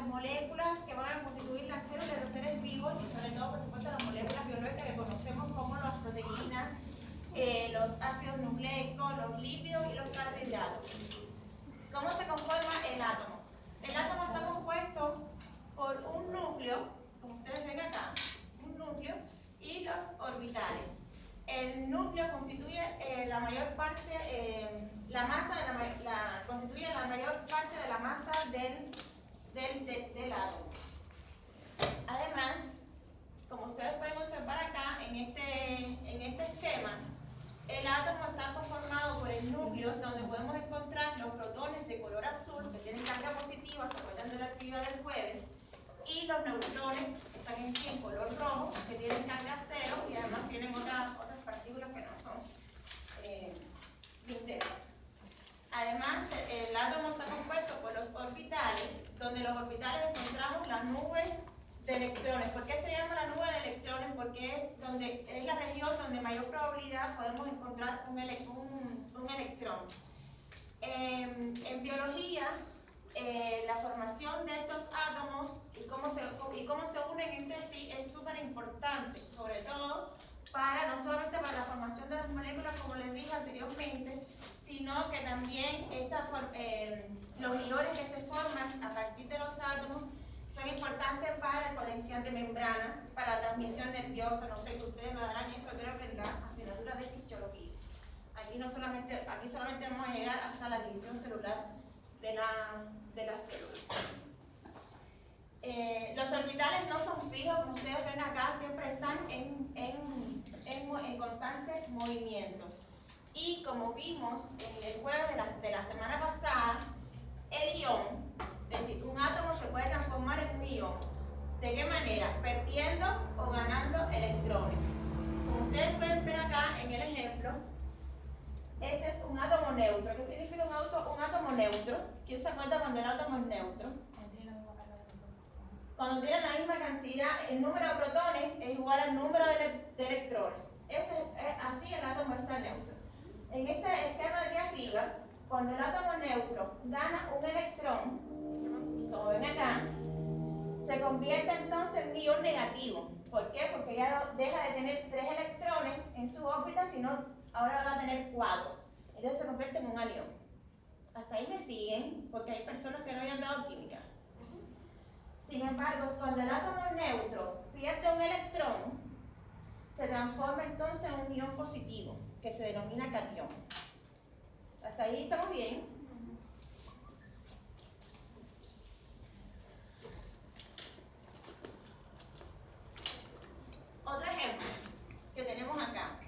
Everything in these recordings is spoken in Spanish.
moléculas que van a constituir las células de los seres vivos y sobre todo, por supuesto, las moléculas biológicas que conocemos como las proteínas, los ácidos nucleicos, los lípidos y los carbohidratos. ¿Cómo se conforma el átomo? El átomo está compuesto por un núcleo, como ustedes ven acá, un núcleo y los orbitales. El núcleo constituye la mayor parte, constituye la mayor parte de la masa del átomo. Además, como ustedes pueden observar acá en este esquema, el átomo está conformado por el núcleo, donde podemos encontrar los protones de color azul que tienen carga positiva, se acuerdan de la actividad del jueves, y los neutrones que están aquí en color rojo, que tienen carga cero y además tienen otras partículas que no son de interés. Además, el átomo está compuesto por los orbitales, donde los orbitales encontramos la nube de electrones. ¿Por qué se llama la nube de electrones? Porque es la región donde mayor probabilidad podemos encontrar un electrón. En biología, la formación de estos átomos y cómo se unen entre sí es súper importante, sobre todo no solamente para la formación de las moléculas, como les dije anteriormente, sino que también los iones que se forman a partir de los átomos son importantes para el potencial de membrana, para la transmisión nerviosa. No sé que ustedes me darán eso, creo que en la asignatura de fisiología. Aquí solamente vamos a llegar hasta la división celular de la célula. Los orbitales no son fijos, como ustedes ven acá, siempre están en constante movimiento. Y como vimos en el jueves de la semana pasada, el ion, es decir, un átomo se puede transformar en un ion. ¿De qué manera? Perdiendo o ganando electrones. Como ustedes pueden ver acá en el ejemplo, este es un átomo neutro. ¿Qué significa un átomo neutro? ¿Quién se acuerda cuando el átomo es neutro? Cuando tiene la misma cantidad, el número de protones es igual al número de electrones. Así el átomo está neutro. En este esquema de aquí arriba, cuando el átomo neutro gana un electrón, como ven acá, se convierte entonces en un ion negativo. ¿Por qué? Porque ya deja de tener 3 electrones en su órbita, sino ahora va a tener 4. Entonces se convierte en un anión. Hasta ahí me siguen, porque hay personas que no hayan dado química. Sin embargo, cuando el átomo neutro pierde un electrón, se transforma entonces en un ion positivo, que se denomina catión. ¿Hasta ahí estamos bien? Otro ejemplo que tenemos acá.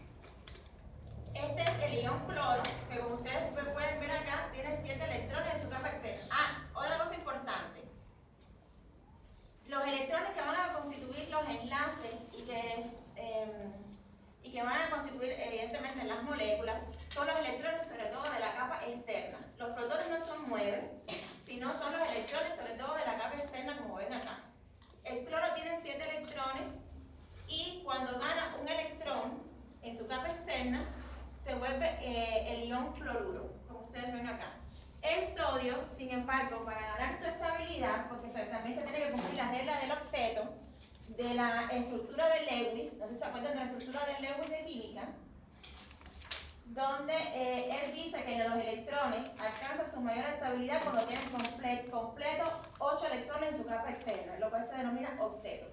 Este es el ion cloro, que como ustedes pueden ver acá, tiene 7 electrones en su capa externa. Otra cosa importante. Los electrones que van a constituir los enlaces y que van a constituir evidentemente las moléculas son los electrones sobre todo de la capa externa. Los protones no son 9, sino son los electrones sobre todo de la capa externa, como ven acá. El cloro tiene 7 electrones y cuando gana un electrón en su capa externa se vuelve el ion cloruro, como ustedes ven acá. El sodio, sin embargo, para ganar su estabilidad, porque también se tiene que cumplir la regla del octeto, de la estructura de Lewis, no sé si se acuerdan de la estructura de Lewis de química, donde él dice que los electrones alcanzan su mayor estabilidad cuando tienen completo 8 electrones en su capa externa, lo cual se denomina octeto.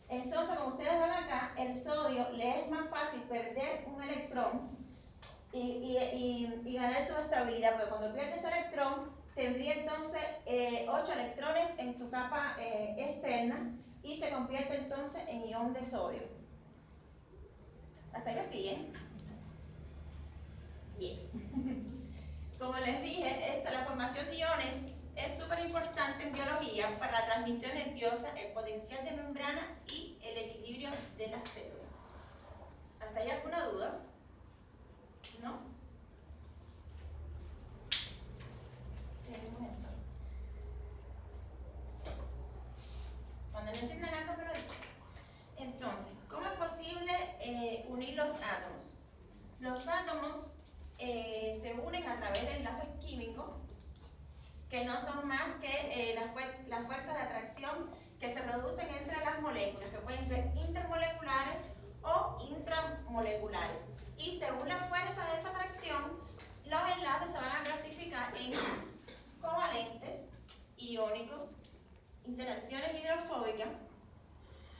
Entonces, como ustedes ven acá, el sodio le es más fácil perder un electrón y ganar su estabilidad, porque cuando pierde ese electrón, tendría entonces 8 electrones en su capa externa y se convierte entonces en ion de sodio. ¿Hasta que siguen? Bien. Como les dije, la formación de iones es súper importante en biología para la transmisión nerviosa, el potencial de membrana y el equilibrio de las células. ¿Hasta ahí alguna duda? ¿No? Seguimos entonces. Cuando no entiendan algo me lo dicen. Entonces, ¿cómo es posible unir los átomos? Los átomos se unen a través de enlaces químicos que no son más que las fuerzas de atracción que se producen entre las moléculas, que pueden ser intermoleculares o intramoleculares. Y según la fuerza de esa atracción, los enlaces se van a clasificar en covalentes, iónicos, interacciones hidrofóbicas,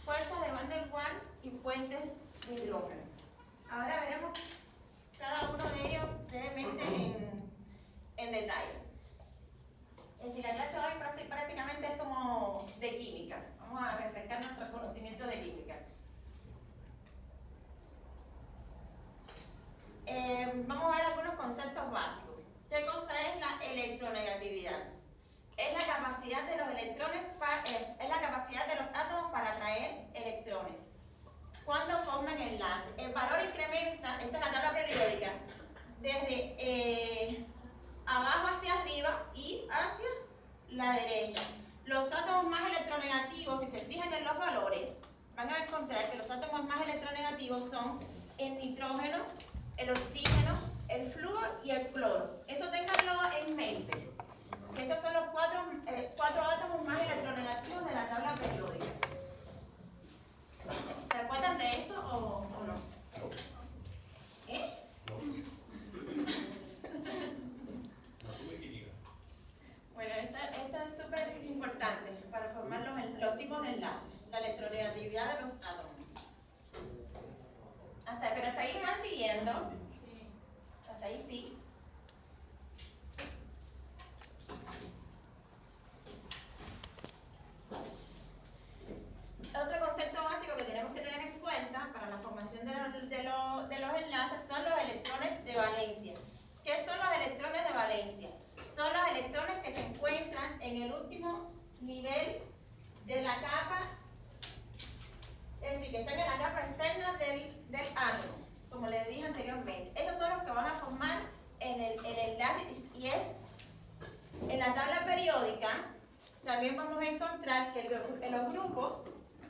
fuerzas de Van der Waals y puentes de hidrógeno. Ahora veremos cada uno de ellos brevemente en detalle. Es decir, la clase de hoy prácticamente es como de química. Vamos a refrescar nuestro conocimiento de química. Vamos a ver algunos conceptos básicos. ¿Qué cosa es la electronegatividad? Es la capacidad de los electrones, es la capacidad de los átomos para atraer electrones. Cuando forman enlaces, el valor incrementa, esta es la tabla periódica, desde abajo hacia arriba y hacia la derecha. Los átomos más electronegativos, si se fijan en los valores, van a encontrar que los átomos más electronegativos son el nitrógeno, el oxígeno, el flúor y el cloro. Eso ténganlo en mente. Estos son los cuatro átomos más electronegativos de la tabla periódica. ¿Se acuerdan de esto o no? ¿Eh? Bueno, esta es súper importante para formar los tipos de enlaces, la electronegatividad de los átomos. Pero hasta ahí me van siguiendo. Hasta ahí sí. Otro concepto básico que tenemos que tener en cuenta para la formación de los enlaces son los electrones de valencia. ¿Qué son los electrones de valencia? Son los electrones que se encuentran en el último nivel de la capa, es decir, que están en la capa externa del átomo, como les dije anteriormente. Esos son los que van a formar el enlace, y es en la tabla periódica. También vamos a encontrar que en los grupos,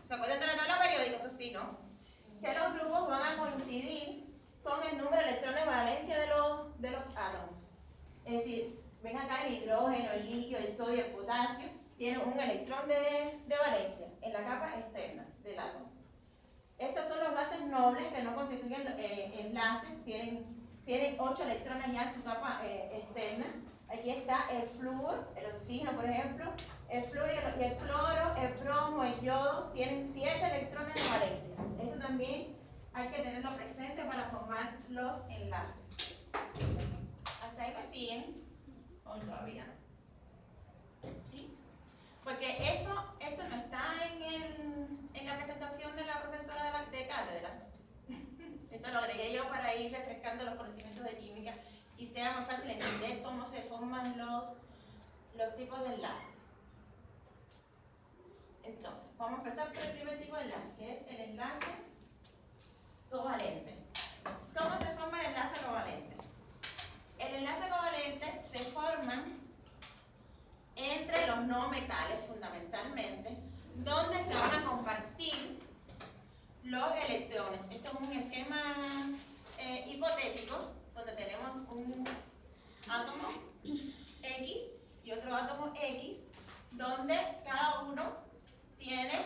¿se acuerdan de la tabla periódica? Eso sí, ¿no? Que los grupos van a coincidir con el número de electrones de valencia de los átomos. Es decir, ven acá el hidrógeno, el litio, el sodio, el potasio, tienen un electrón de valencia en la capa externa del átomo. Estos son los gases nobles que no constituyen enlaces, tienen 8 electrones ya en su capa externa. Aquí está el flúor, el oxígeno, por ejemplo, el flúor y el cloro, el bromo, el yodo, tienen 7 electrones de valencia. Eso también hay que tenerlo presente para formar los enlaces. ¿Hasta ahí me siguen? ¿O todavía no? ¿Sí? Porque esto no está en la presentación de la profesora de cátedra. Esto lo agregué yo para ir refrescando los conocimientos de química y sea más fácil entender cómo se forman los tipos de enlaces. Entonces, vamos a empezar por el primer tipo de enlace, que es el enlace covalente. ¿Cómo se forma el enlace covalente? El enlace covalente se forma entre los no metales, fundamentalmente, donde se van a compartir los electrones. Esto es un esquema hipotético, donde tenemos un átomo X y otro átomo X, donde cada uno tiene,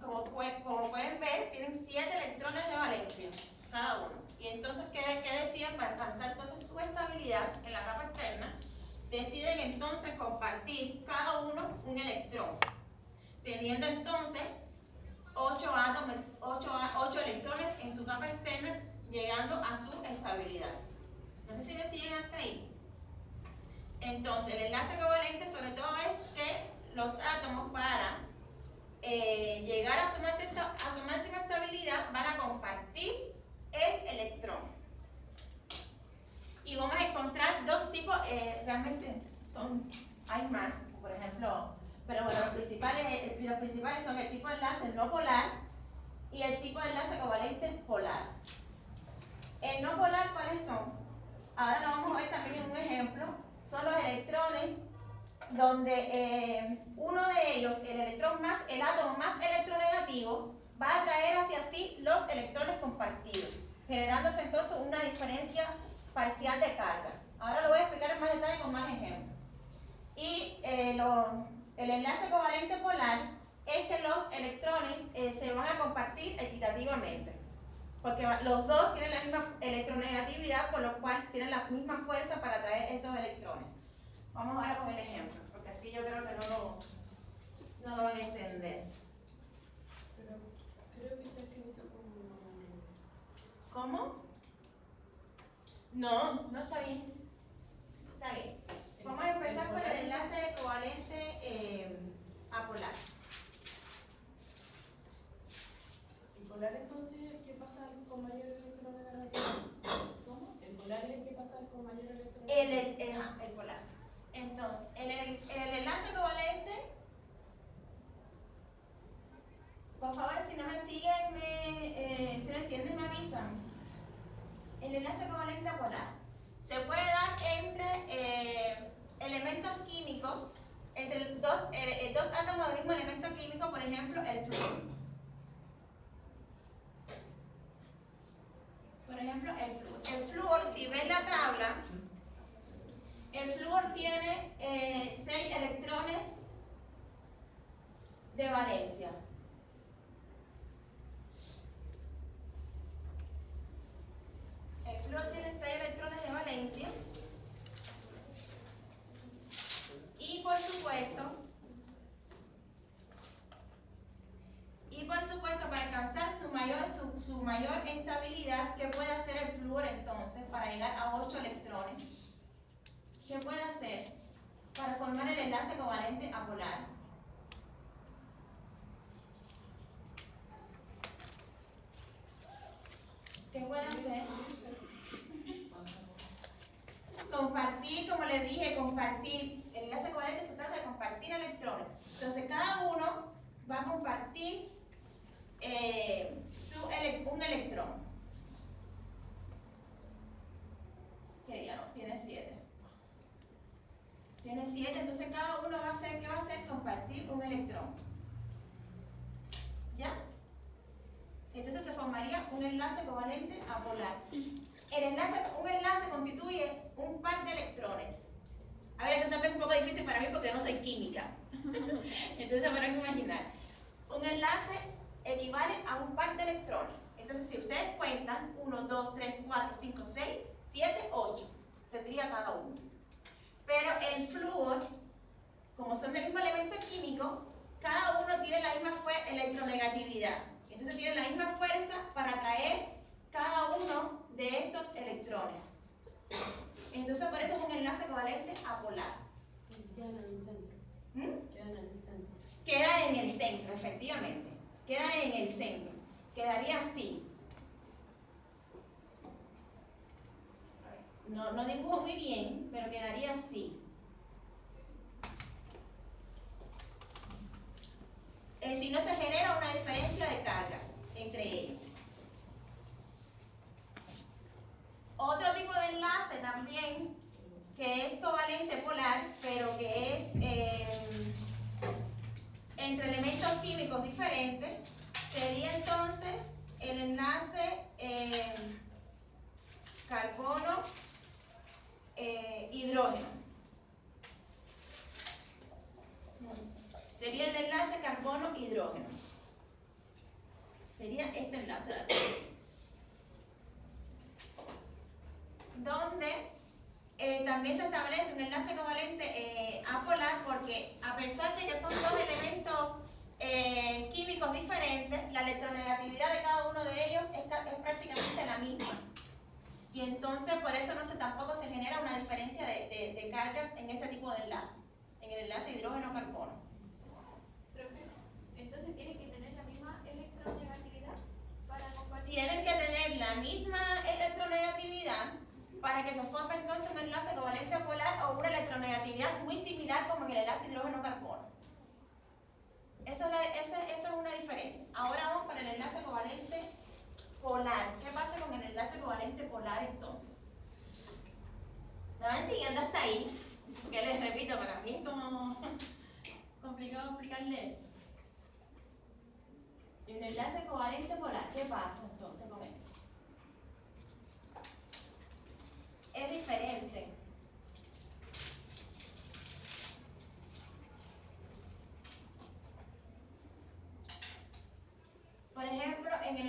como pueden ver, tienen 7 electrones de valencia, cada uno. Y entonces, ¿qué deciden? Para alcanzar entonces su estabilidad en la capa externa, deciden entonces compartir cada uno un electrón, teniendo entonces 8 electrones en su capa externa, llegando a su estabilidad. No sé si me siguen hasta ahí. Entonces, el enlace covalente sobre todo es que los átomos, para llegar a su máxima estabilidad, van a compartir el electrón. Y vamos a encontrar dos tipos, realmente hay más, por ejemplo, pero bueno, los principales son el tipo de enlace no polar y el tipo de enlace covalente polar. El no polar, ¿cuáles son? Ahora lo vamos a ver también en un ejemplo. Son los electrones donde uno de ellos, el átomo más electronegativo, va a atraer hacia sí los electrones compartidos, generándose entonces una diferencia parcial de carga. Ahora lo voy a explicar en más detalle con más ejemplos. Y El enlace covalente polar es que los electrones se van a compartir equitativamente. Porque los dos tienen la misma electronegatividad, por lo cual tienen la misma fuerza para atraer esos electrones. Vamos ahora con el ejemplo, porque así yo creo que no lo van a entender. Pero creo que está escrito como... ¿Cómo? No está bien. Está bien. Vamos a empezar por el enlace covalente apolar. ¿El polar entonces es el que pasa con mayor electronegatividad? ¿Cómo? ¿El polar es el que pasa con mayor electronegatividad? El polar. Entonces, el enlace covalente, por favor, si no me siguen, si no entienden, me avisan. El enlace covalente apolar se puede dar entre elementos químicos, entre dos átomos del mismo elemento químico, por ejemplo, el flúor. Por ejemplo, el flúor. El flúor, si ven la tabla, el flúor tiene 6 electrones de valencia. El flúor tiene 6 electrones de valencia. Y por supuesto, para alcanzar su mayor estabilidad, ¿qué puede hacer el flúor entonces para llegar a 8 electrones? ¿Qué puede hacer para formar el enlace covalente apolar? ¿Qué puede hacer? Compartir, como les dije, compartir. El enlace covalente se trata de compartir electrones. Entonces, cada uno va a compartir un electrón. Que ya no, tiene 7. Tiene 7, entonces cada uno va a hacer, ¿qué va a hacer? Compartir un electrón. ¿Ya? Entonces se formaría un enlace covalente apolar. Un enlace constituye un par de electrones. A ver, esto también es un poco difícil para mí porque yo no soy química. Entonces se podrán imaginar. Un enlace equivale a un par de electrones. Entonces si ustedes cuentan, 1, 2, 3, 4, 5, 6, 7, 8, tendría cada uno. Pero el flúor, como son del mismo elemento químico, cada uno tiene la misma electronegatividad. Entonces tiene la misma fuerza para atraer cada uno de estos electrones. Entonces por eso es un enlace covalente apolar. Quedan en el centro. Quedan en el centro. Queda en el centro, efectivamente. Queda en el centro. Quedaría así. No dibujo muy bien, pero quedaría así. Si no se genera una diferencia de carga entre ellos. Otro tipo de enlace también, que es covalente polar, pero que es entre elementos químicos diferentes, sería entonces el enlace carbono-hidrógeno. Sería el enlace carbono-hidrógeno. Sería este enlace de aquí. Donde también se establece un enlace covalente apolar porque a pesar de que son dos elementos químicos diferentes, la electronegatividad de cada uno de ellos es prácticamente la misma. Y entonces por eso tampoco se genera una diferencia de cargas en este tipo de enlace, en el enlace hidrógeno-carbono. Entonces tienen que tener la misma electronegatividad para compartir. Tienen que tener la misma electronegatividad para que se forme entonces un enlace covalente polar o una electronegatividad muy similar como en el enlace hidrógeno-carbono. Esa es una diferencia. Ahora vamos para el enlace covalente polar. ¿Qué pasa con el enlace covalente polar entonces? ¿Me van siguiendo hasta ahí? Porque les repito, para mí es como complicado explicarle. En el enlace covalente polar, ¿qué pasa entonces con esto? Es diferente.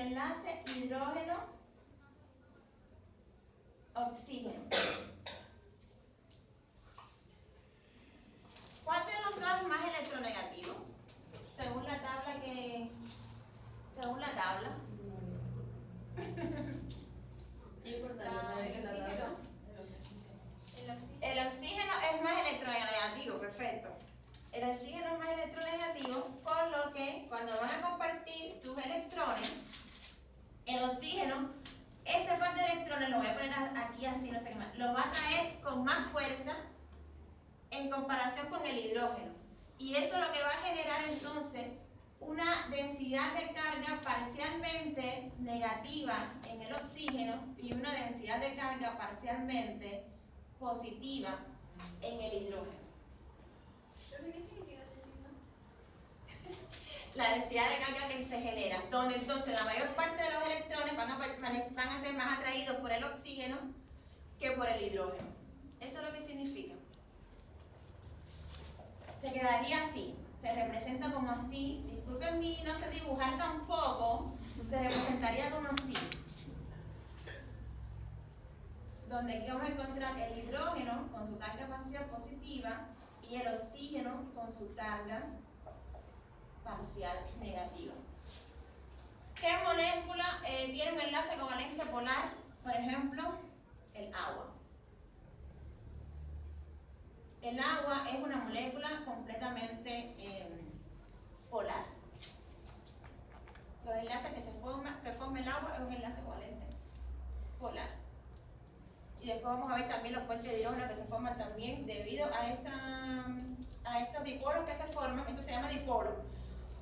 el enlace hidrógeno-oxígeno. ¿Cuál de los dos es más electronegativo? Según la tabla No importa, no sabes que la tabla. El oxígeno es más electronegativo, perfecto. El oxígeno es más electronegativo, por lo que cuando van a compartir sus electrones, el oxígeno, este par de electrones, lo voy a poner aquí así, no sé qué más, lo va a traer con más fuerza en comparación con el hidrógeno. Y eso lo que va a generar entonces una densidad de carga parcialmente negativa en el oxígeno y una densidad de carga parcialmente positiva en el hidrógeno. ¿Pero qué significa ese signo? La densidad de carga que se genera, donde entonces la mayor parte de los electrones van a ser más atraídos por el oxígeno que por el hidrógeno. Eso es lo que significa. Se quedaría así, se representa como así, disculpen mí, no sé dibujar tampoco, se representaría como así. Donde aquí vamos a encontrar el hidrógeno con su carga parcial positiva y el oxígeno con su carga parcial negativa. ¿Qué molécula tiene un enlace covalente polar? Por ejemplo, el agua. El agua es una molécula completamente polar. Los enlaces que forma el agua es un enlace covalente polar. Y después vamos a ver también los puentes de hidrógeno que se forman también debido a estos dipolos que se forman. Esto se llama dipolo.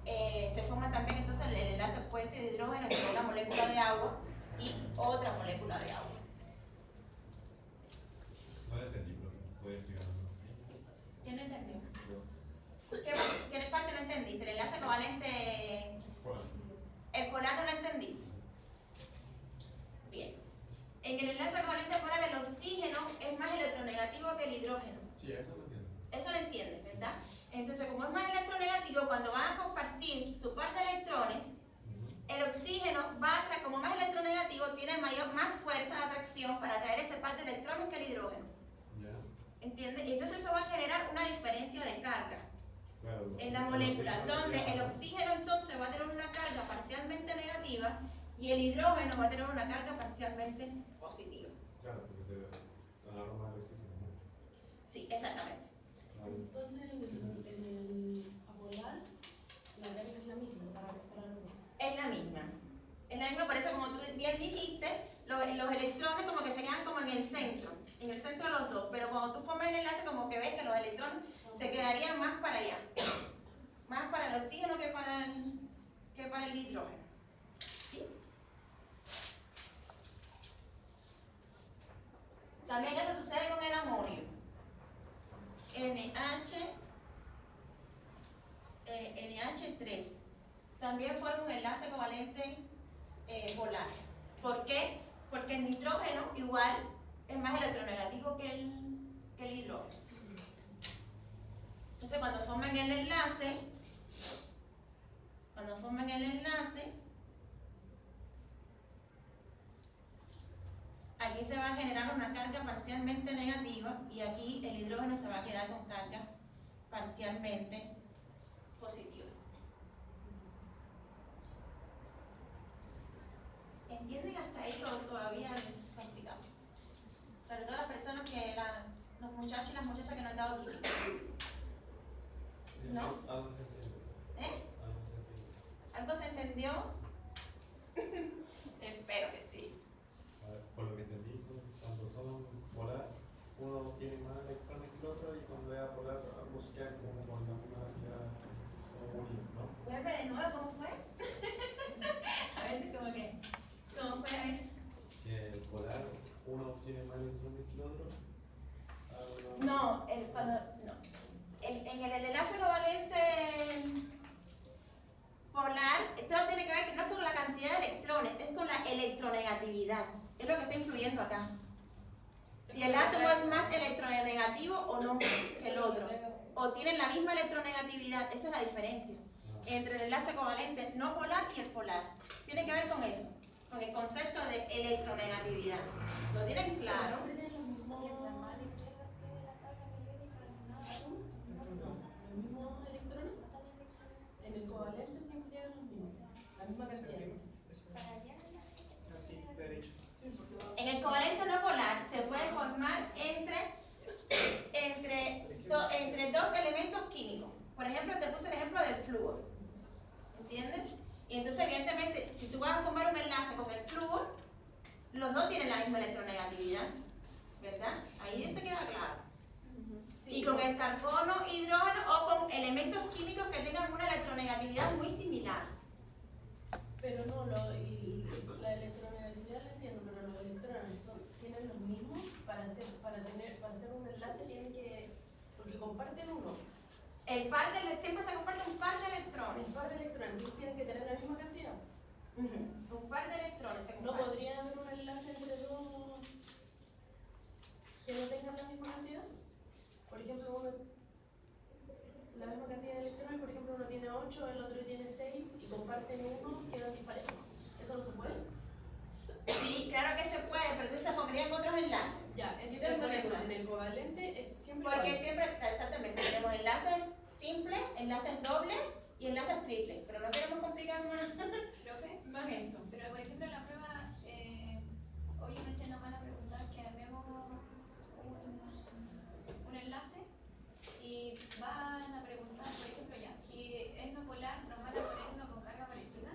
Se forma también entonces el enlace puente de hidrógeno entre una molécula de agua y otra molécula de agua. No lo entendí, pero puede explicarlo. ¿Quién no entendió? ¿Qué parte no entendiste? ¿El enlace covalente? ¿El polar no lo entendiste? Bien. En el enlace covalente polar el oxígeno es más electronegativo que el hidrógeno. Sí, eso lo entiendo. Eso lo entiendes, ¿verdad? Entonces, como es más electronegativo, cuando van a compartir su par de electrones, el oxígeno va a traer, como más electronegativo, tiene más fuerza de atracción para atraer ese par de electrones que el hidrógeno. ¿Entiendes? Y entonces eso va a generar una diferencia de carga en la molécula, donde el oxígeno entonces va a tener una carga parcialmente negativa y el hidrógeno va a tener una carga parcialmente positiva. Claro, porque se agarra más el oxígeno, ¿no? Sí, exactamente. Entonces, en el apolar, la carga es la misma para pasar a luz. Es la misma. Es la misma, por eso como tú bien dijiste, los electrones como que se quedan como en el centro de los dos, pero cuando tú formas el enlace como que ves que los electrones se quedarían más para allá, más para el oxígeno que para el hidrógeno. ¿Sí? También eso sucede con el amonio. NH3 también forma un enlace covalente polar. ¿Por qué? Porque el nitrógeno igual es más electronegativo que el hidrógeno. Entonces cuando forman el enlace, aquí se va a generar una carga parcialmente negativa y aquí el hidrógeno se va a quedar con cargas parcialmente positivas. ¿Entienden hasta ahí o todavía les complicado? Sobre todo las personas los muchachos y las muchachas que no han dado química. ¿No? ¿Eh? ¿Algo se entendió? Espero que sí. A ver, por lo que entendí, cuando son polar, uno tiene más electrones que el otro y cuando es apolar, ambos quedan como con la misma cantidad unidos, ¿no? Voy a ver de nuevo cómo fue. A veces como que, ¿cómo fue? A ver. Que el polar, uno tiene más electrones que el otro. No, en el enlace covalente polar, esto no tiene que ver, no es con la cantidad de electrones, es con la electronegatividad. Es lo que está influyendo acá. Si el átomo es más electronegativo o no que el otro. O tienen la misma electronegatividad, esa es la diferencia. entre el enlace covalente no polar y el polar. Tiene que ver con eso, con el concepto de electronegatividad. ¿Lo tienen claro? Mientras más a la izquierda esté de la tabla periódica, ¿Los mismos electrones? En el covalente siempre tienen los mismos, la misma cantidad. para allá Así, derecho. En el covalente no polar se puede formar entre dos elementos químicos. Por ejemplo, te puse el ejemplo del flúor. ¿Entiendes? Y entonces, evidentemente, si tú vas a formar un enlace con el flúor, los dos tienen la misma electronegatividad. ¿Verdad? Ahí te queda claro. Y con el carbono, hidrógeno o con elementos químicos que tengan una electronegatividad muy similar. Pero no, la electronegatividad la entiendo, pero los electrones tienen los mismos para hacer un enlace tienen que, porque comparten uno. Siempre se comparte un par de electrones. Un par de electrones, entonces tienen que tener la misma cantidad. Un par de electrones se No comparten. podría haber un enlace entre dos que no tengan la misma cantidad. Por ejemplo, la misma cantidad de electrones, por ejemplo, uno tiene 8, el otro tiene 6 y comparten uno, quedan disparejos. ¿Eso no se puede? Sí, claro que se puede, pero entonces se pondrían otros enlaces. Ya, Yo tengo por un eso, ejemplo. en el covalente es siempre Porque igual. siempre, exactamente, tenemos enlaces simples, enlaces dobles y enlaces triples, pero no queremos complicar profe, más esto. pero por ejemplo en la prueba, obviamente nos van a preguntar que armemos un enlace y van a preguntar, por ejemplo, ya, si es no polar, nos van a poner uno con carga parecida.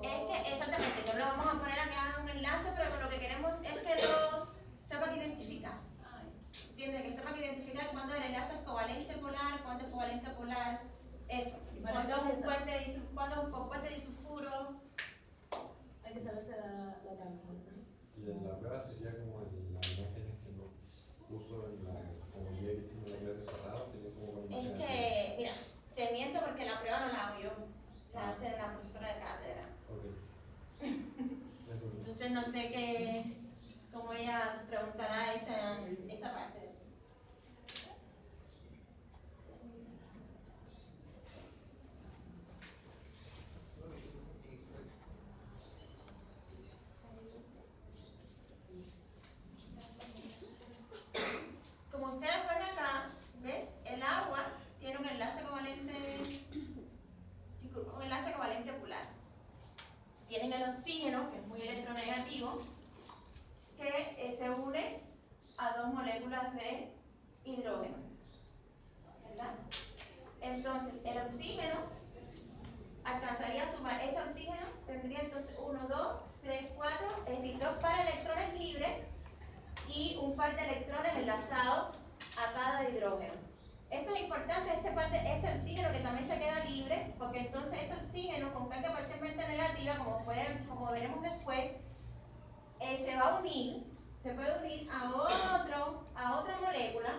Es que, exactamente, no le vamos a poner a que hagan un enlace, pero lo que queremos es que los sepan identificar. Ay, ¿Entiendes? Que sepan identificar cuándo el enlace es covalente polar, cuándo es covalente polar, eso. Cuándo es un compuesto disulfuro. Hay que saberse la tabla. Y en la prueba sería como en las imágenes que nos puso como ya hicimos la clase pasada, sería como con Es imágenes que, mira, te miento porque la prueba no la hago yo, la hace la profesora de cátedra. así. Ok. De acuerdo. Entonces no sé cómo ella preguntará esta parte. Como ustedes ven acá, ¿ves? El agua tiene un enlace covalente polar. Tienen el oxígeno, que es muy electronegativo, que se une a dos moléculas de hidrógeno. ¿Verdad? Entonces, el oxígeno alcanzaría a sumar, este oxígeno tendría entonces 1, 2, 3, 4, es decir, 2 par de electrones libres y un par de electrones enlazados a cada hidrógeno. Esto es importante, este oxígeno que también se queda libre, porque entonces este oxígeno con carga parcialmente negativa, como veremos después, se puede unir a otra molécula,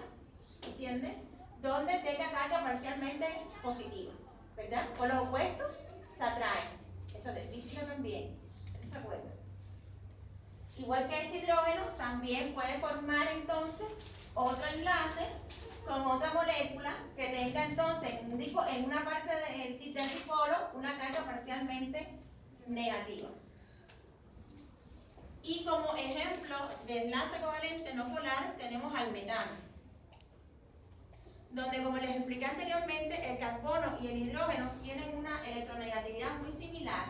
¿entiendes? Donde tenga carga parcialmente positiva, ¿verdad? Por los opuestos se atraen. Eso es de física también, ¿no se acuerdan? Igual que este hidrógeno, también puede formar entonces otro enlace con otra molécula que tenga entonces en una parte del dipolo una carga parcialmente negativa. Y como ejemplo de enlace covalente no polar tenemos al metano, donde, como les expliqué anteriormente, el carbono y el hidrógeno tienen una electronegatividad muy similar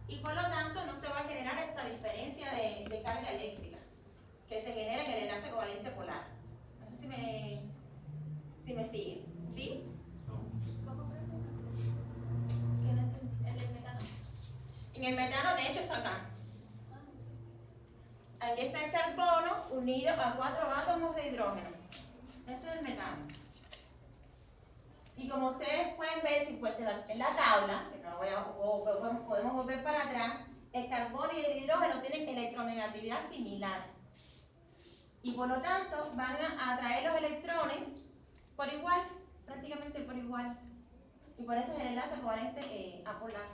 y por lo tanto no se va a generar esta diferencia de carga eléctrica que se genera en el enlace covalente polar. No sé si me siguen, ¿sí? ¿cómo pregunta? ¿Qué no entendí? El del metano. En el metano, de hecho, está acá. Ah, sí. Aquí está el carbono unido a 4 átomos de hidrógeno. Ese es el metano. Y como ustedes pueden ver, si pues en la tabla, que no podemos volver para atrás, el carbono y el hidrógeno tienen electronegatividad similar. Y por lo tanto van a atraer los electrones por igual, prácticamente por igual. Y por eso es el enlace covalente apolar.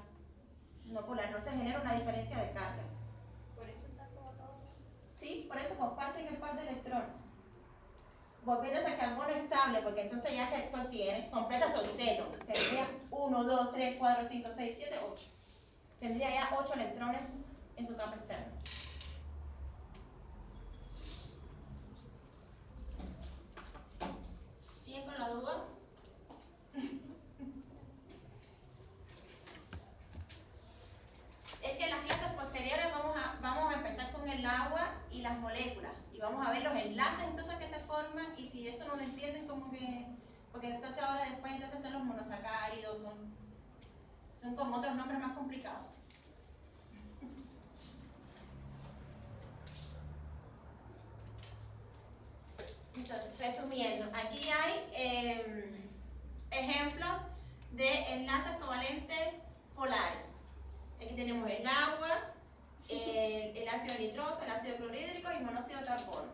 No polar, no se genera una diferencia de cargas. Por eso están como todos. ¿Sí? Por eso comparten el par de electrones. volviéndose al carbono estable, porque entonces ya que contiene, completa su octeto. Tendría 1, 2, 3, 4, 5, 6, 7, 8. Tendría ya 8 electrones en su capa externa. ¿Siguen con la duda? Es que en las clases posteriores vamos a empezar con el agua y las moléculas. Y vamos a ver los enlaces entonces que se forman, y si esto no lo entienden como que... Porque entonces ahora después entonces son los monosacáridos, son como otros nombres más complicados. Entonces, resumiendo, aquí hay ejemplos de enlaces covalentes polares. Aquí tenemos el agua, el ácido nitroso, el ácido clorhídrico y monóxido de carbono.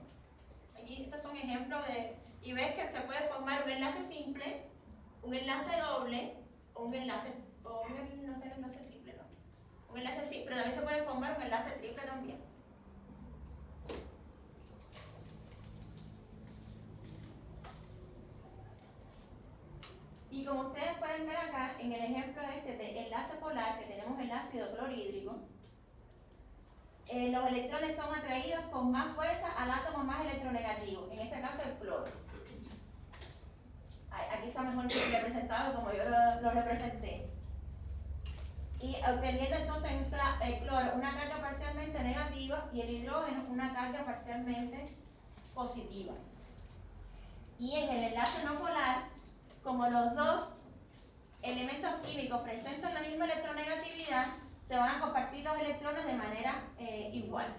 Aquí estos son ejemplos de... Y ves que se puede formar un enlace simple, un enlace doble, o un enlace... no está el enlace triple, no. Un enlace simple, pero también se puede formar un enlace triple también. Y como ustedes pueden ver acá, en el ejemplo este de enlace polar, que tenemos el ácido clorhídrico, los electrones son atraídos con más fuerza al átomo más electronegativo, en este caso el cloro. Aquí está mejor representado como yo lo representé. Y obteniendo entonces el cloro una carga parcialmente negativa y el hidrógeno una carga parcialmente positiva. Y en el enlace no polar, como los dos elementos químicos presentan la misma electronegatividad, se van a compartir los electrones de manera igual.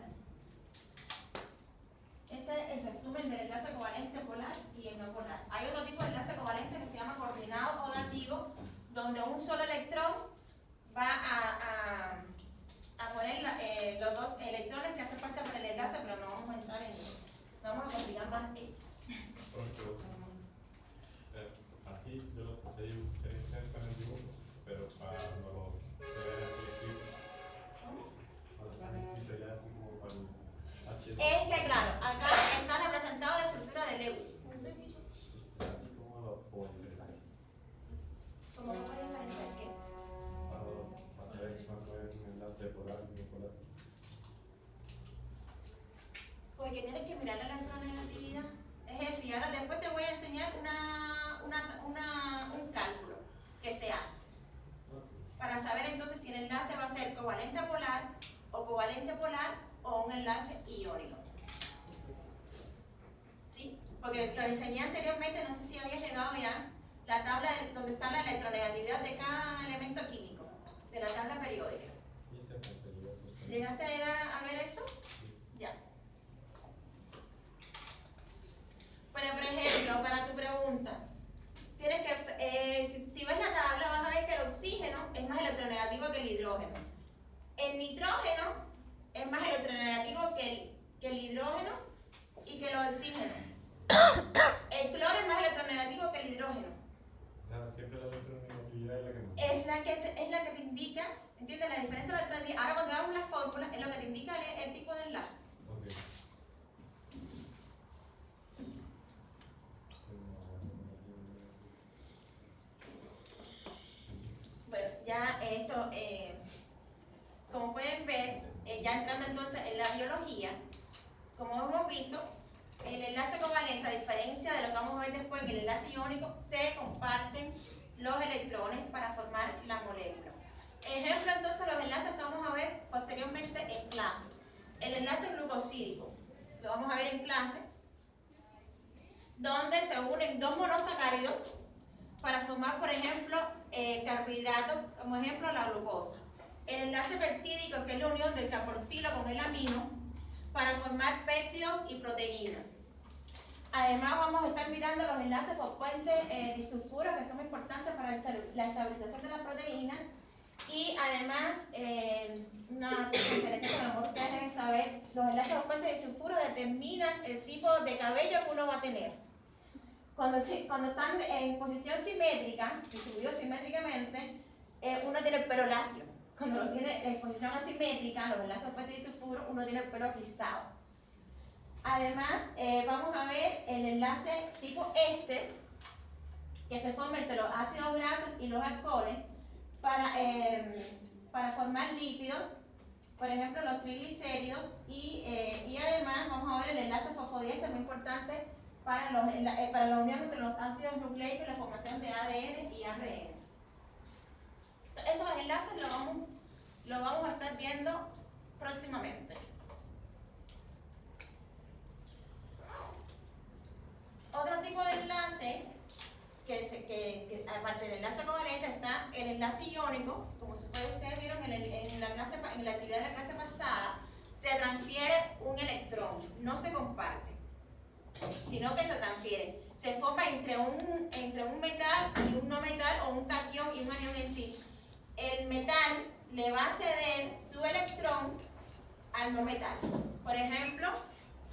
Ese es el resumen del enlace covalente polar y el no polar. Hay otro tipo de enlace covalente que se llama coordinado o dativo, donde un solo electrón va a poner los dos electrones que hacen falta para el enlace, pero no vamos a entrar en eso. No vamos a complicar más esto. Así yo lo podría diferenciar con el dibujo, pero cuando se ve así escrito ya así como para el H. Es que claro, acá está representada la estructura de Lewis. Así como lo puedo diferenciar. ¿Cómo lo puedes diferenciar qué? Para saber cuándo es un enlace polar y bipolar. Porque tienes que mirar la electronegatividad. Es eso, y ahora después te voy a enseñar un cálculo que se hace para saber entonces si el enlace va a ser covalente polar o un enlace iónico. ¿Sí? Porque lo enseñé anteriormente, no sé si había llegado ya, la tabla donde está la electronegatividad de cada elemento químico, de la tabla periódica. Sí, se pensaría. ¿Llegaste a llegar a ver eso? Ya. Pero, por ejemplo, para tu pregunta, tienes que, si ves la tabla, vas a ver que el oxígeno es más electronegativo que el hidrógeno. El nitrógeno es más electronegativo que el hidrógeno y que el oxígeno. El cloro es más electronegativo que el hidrógeno. Claro, siempre la electronegatividad es la que no. Es la que te indica, ¿entiendes? La diferencia de la electronegatividad. Ahora cuando veamos las fórmulas, es lo que te indica el tipo de enlace. Okay. Bueno, ya esto, como pueden ver, ya entrando entonces en la biología, como hemos visto, el enlace covalente, a diferencia de lo que vamos a ver después en el enlace iónico, se comparten los electrones para formar la molécula. Ejemplo entonces los enlaces que vamos a ver posteriormente en clase. El enlace glucosídico, lo vamos a ver en clase, donde se unen dos monosacáridos para formar, por ejemplo, carbohidratos, como ejemplo la glucosa. El enlace peptídico, que es la unión del carboxilo con el amino, para formar péptidos y proteínas. Además vamos a estar mirando los enlaces por puente disulfuro, que son muy importantes para la estabilización de las proteínas. Y además, una cosa interesante que a lo mejor ustedes deben saber, los enlaces por puente disulfuro determinan el tipo de cabello que uno va a tener. Cuando están en posición simétrica, distribuidos simétricamente, uno tiene el pelo lacio. Cuando lo tiene en posición asimétrica, los enlaces por puente disulfuro, uno tiene el pelo rizado. Además, vamos a ver el enlace tipo este, que se forma entre los ácidos grasos y los alcoholes para formar lípidos, por ejemplo los triglicéridos, y además vamos a ver el enlace fosfodiéster, muy importante para la unión entre los ácidos nucleicos y la formación de ADN y ARN. Esos enlaces lo vamos a estar viendo próximamente. Otro tipo de enlace, que aparte del enlace covalente, está el enlace iónico. Como ustedes vieron en la actividad de la clase pasada, se transfiere un electrón, no se comparte, sino que se transfiere. Se forma entre un metal y un no metal, o un catión y un anión en sí. El metal le va a ceder su electrón al no metal. Por ejemplo,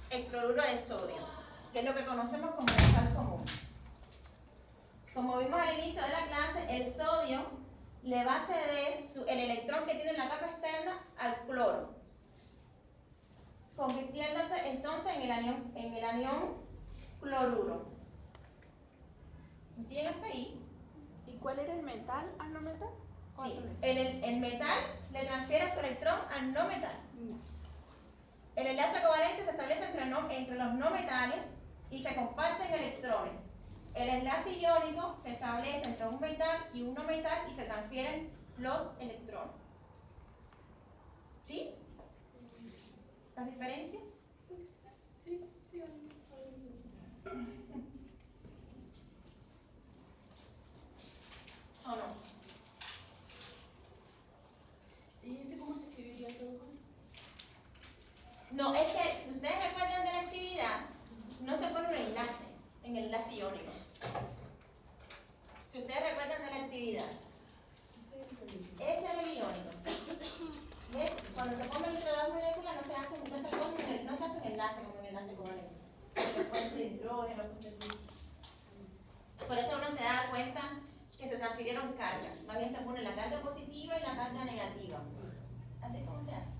el cloruro de sodio, que es lo que conocemos como la sal común. Como vimos al inicio de la clase, el sodio le va a ceder el electrón que tiene en la capa externa al cloro, convirtiéndose entonces en el anión cloruro. ¿Me siguen hasta ahí? ¿Y cuál era el metal al no metal? Sí, el metal le transfiere su electrón al no metal. El enlace covalente se establece entre los no metales y se comparten electrones. El enlace iónico se establece entre un metal y un no metal y se transfieren los electrones. ¿Sí? ¿Las diferencias? Sí. ¿O no? ¿Y ese cómo se escribiría entonces? No, es que si ustedes recuerdan de la actividad, no se pone un enlace en el enlace iónico. Si ustedes recuerdan de la actividad, ese es el iónico. ¿Ves? Cuando se ponen entre las moléculas no se hace un enlace como un enlace covalente. Por eso uno se da cuenta que se transfirieron cargas. Más bien se pone la carga positiva y la carga negativa. Así es como se hace.